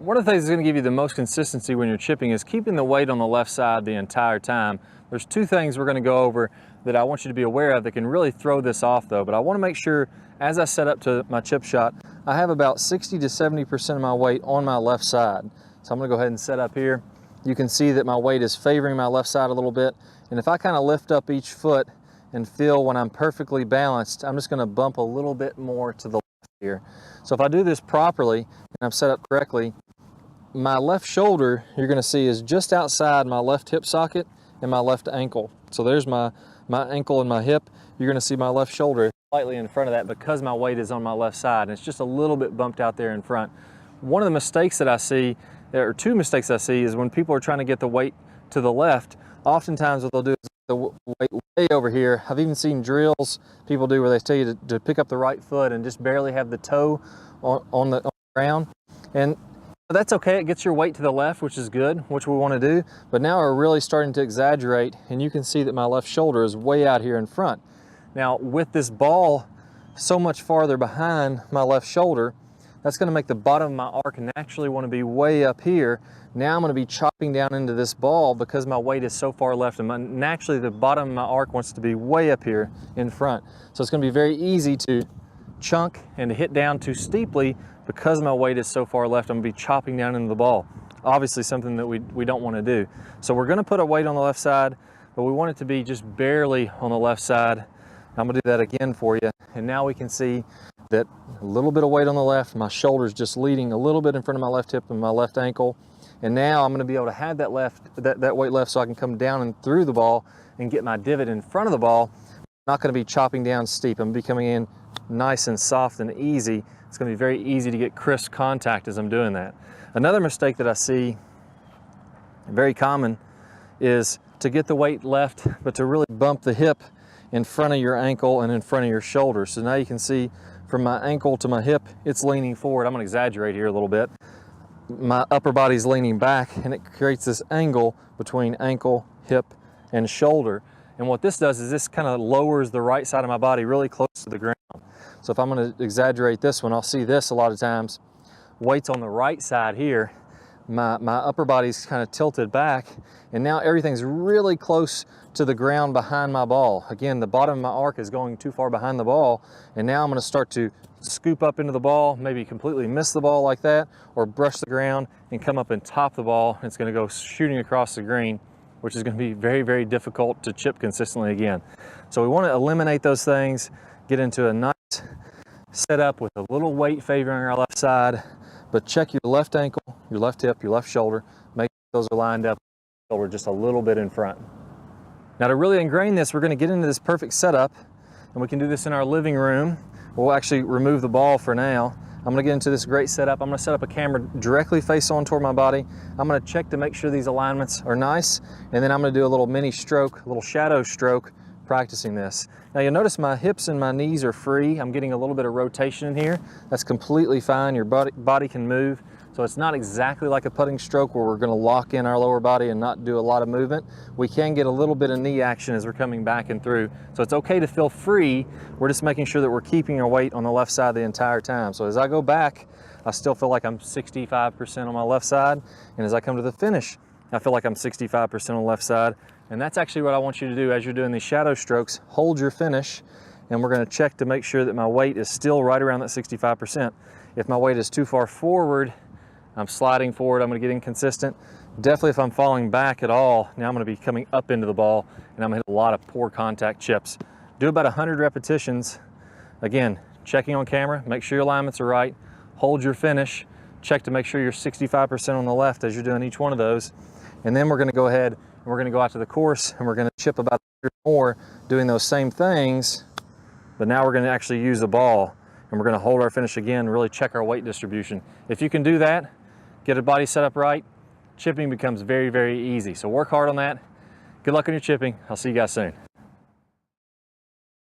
One of the things that's going to give you the most consistency when you're chipping is keeping the weight on the left side the entire time. There's two things we're going to go over that I want you to be aware of that can really throw this off though, but I want to make sure as I set up to my chip shot, I have about 60 to 70% of my weight on my left side. So I'm going to go ahead and set up here. You can see that my weight is favoring my left side a little bit, and if I kind of lift up each foot and feel when I'm perfectly balanced, I'm just going to bump a little bit more to the left here. So if I do this properly and I'm set up correctly, my left shoulder, you're going to see, is just outside my left hip socket and my left ankle. So there's my ankle and my hip. You're going to see my left shoulder slightly in front of that because my weight is on my left side, and it's just a little bit bumped out there in front. One of the mistakes that I see, or two mistakes I see, is when people are trying to get the weight to the left, oftentimes what they'll do is the weight way over here. I've even seen drills people do where they tell you to pick up the right foot and just barely have the toe on the ground. And that's okay, it gets your weight to the left, which is good, which we want to do. But now we're really starting to exaggerate, and you can see that my left shoulder is way out here in front. Now with this ball so much farther behind my left shoulder, that's going to make the bottom of my arc naturally want to be way up here. Now I'm going to be chopping down into this ball because my weight is so far left, and naturally the bottom of my arc wants to be way up here in front. So it's going to be very easy to chunk and to hit down too steeply because my weight is so far left. I'm going to be chopping down into the ball. Obviously something that we don't want to do. So we're going to put a weight on the left side, but we want it to be just barely on the left side. I'm going to do that again for you, and now we can see that a little bit of weight on the left, my shoulder's just leading a little bit in front of my left hip and my left ankle, and now I'm going to be able to have that weight left so I can come down and through the ball and get my divot in front of the ball. I'm not going to be chopping down steep. I'm going to be coming in nice and soft and easy. It's going to be very easy to get crisp contact as I'm doing that. Another mistake that I see, very common, is to get the weight left but to really bump the hip in front of your ankle and in front of your shoulder. So now you can see from my ankle to my hip, it's leaning forward. I'm going to exaggerate here a little bit. My upper body's leaning back, and it creates this angle between ankle, hip, and shoulder. And what this does is this kind of lowers the right side of my body really close to the ground. So if I'm going to exaggerate this one, I'll see this a lot of times. Weight's on the right side here. My upper body's kind of tilted back, and now everything's really close to the ground behind my ball. Again, the bottom of my arc is going too far behind the ball, and now I'm going to start to scoop up into the ball, maybe completely miss the ball like that, or brush the ground and come up and top the ball. It's going to go shooting across the green, which is going to be very, very difficult to chip consistently again. So we want to eliminate those things, get into a nice setup with a little weight favoring our left side, but check your left ankle, your left hip, your left shoulder. Make sure those are lined up, shoulder just a little bit in front. Now to really ingrain this, we're going to get into this perfect setup, and we can do this in our living room. We'll actually remove the ball for now. I'm going to get into this great setup. I'm going to set up a camera directly face on toward my body. I'm going to check to make sure these alignments are nice, and then I'm going to do a little mini stroke, a little shadow stroke, practicing this. Now you'll notice my hips and my knees are free. I'm getting a little bit of rotation in here. That's completely fine. Your body can move. So it's not exactly like a putting stroke where we're going to lock in our lower body and not do a lot of movement. We can get a little bit of knee action as we're coming back and through. So it's okay to feel free. We're just making sure that we're keeping our weight on the left side the entire time. So as I go back, I still feel like I'm 65% on my left side. And as I come to the finish, I feel like I'm 65% on the left side. And that's actually what I want you to do as you're doing these shadow strokes. Hold your finish, and we're going to check to make sure that my weight is still right around that 65%. If my weight is too far forward, I'm sliding forward, I'm going to get inconsistent. Definitely if I'm falling back at all, now I'm going to be coming up into the ball, and I'm going to hit a lot of poor contact chips. Do about 100 repetitions. Again, checking on camera, make sure your alignments are right. Hold your finish. Check to make sure you're 65% on the left as you're doing each one of those. And then we're going to go ahead and we're going to go out to the course, and we're going to chip about 100 more doing those same things, but now we're going to actually use the ball, and we're going to hold our finish again, really check our weight distribution. If you can do that, get a body set up right, chipping becomes very, very easy. So work hard on that. Good luck on your chipping. I'll see you guys soon.